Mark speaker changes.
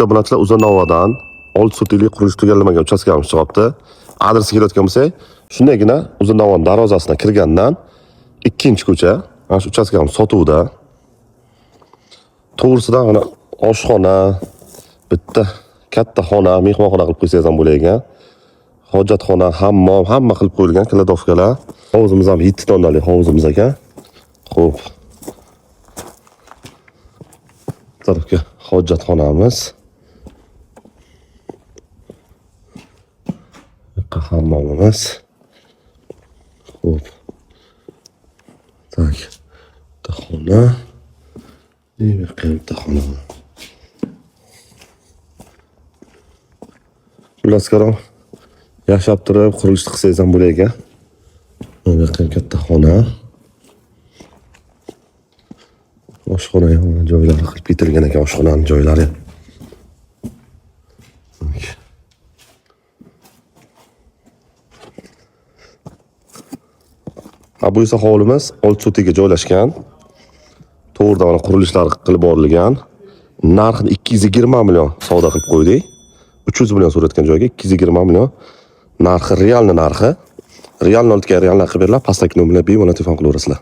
Speaker 1: Obunachilar Uzunnovadan 6 sotixlik qurilish tugallamagan uchastkamiz chiqyapti. Adresi kelayotgan bo'lsak, shundagina Uzunnova darvozasidan kirgandan ikkinchi ko'cha, mana shu uchastkamiz sotuvda. To'g'risida mana oshxona, bitta katta xona, mehmonxona qilib qo'ysangiz ham bo'lagan. Hojatxona, hammom, hamma qilib qo'yilgan, kladovkalar. Hovuzimiz ham 7 tonnali hovuzimiz ekan. Xo'p. Tarafga hojatxonamiz. Hammomimiz. Xo'p. Tak. Taxona. Bitta xona. Xullas qaram. Yashab turib qurilishni qilsangiz ham bo'lagan. Mana katta xona. Oshxona ham joylari qilib bitilgan ekan, oshxonaning joylari. Bu esa hovlimiz 6 sotiga joylashgan. To'g'ridan mana qurilishlar qilib borilgan. Narxini 220 million savdo qilib qo'ydik. 300 million so'ratgan joyga 220 million. Narxi realni narxi. Realni oltga reallar qilib beriladi. Pastdagi nomerga bemalol telefon qilaverasizlar.